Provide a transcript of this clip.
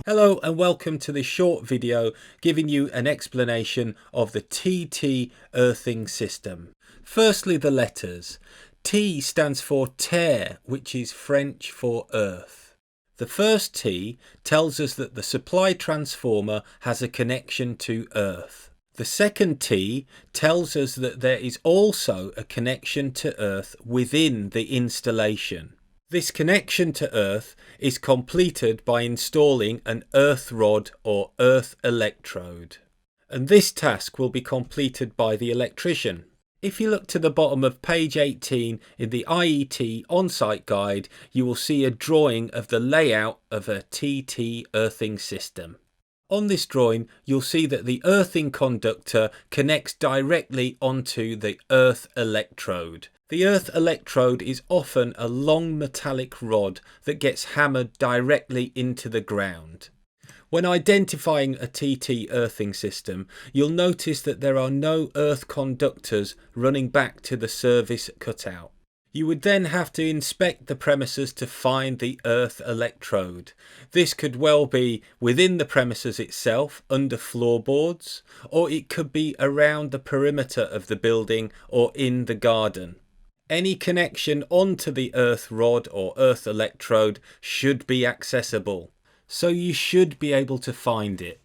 Hello and welcome to this short video giving you an explanation of the TT earthing system. Firstly, the letters. T stands for terre, which is French for earth. The first T tells us that the supply transformer has a connection to earth. The second T tells us that there is also a connection to earth within the installation. This connection to earth is completed by installing an earth rod or earth electrode. And this task will be completed by the electrician. If you look to the bottom of page 18 in the IET on-site guide, you will see a drawing of the layout of a TT earthing system. On this drawing, you'll see that the earthing conductor connects directly onto the earth electrode. The earth electrode is often a long metallic rod that gets hammered directly into the ground. When identifying a TT earthing system, you'll notice that there are no earth conductors running back to the service cutout. You would then have to inspect the premises to find the earth electrode. This could well be within the premises itself, under floorboards, or it could be around the perimeter of the building or in the garden. Any connection onto the earth rod or earth electrode should be accessible, so you should be able to find it.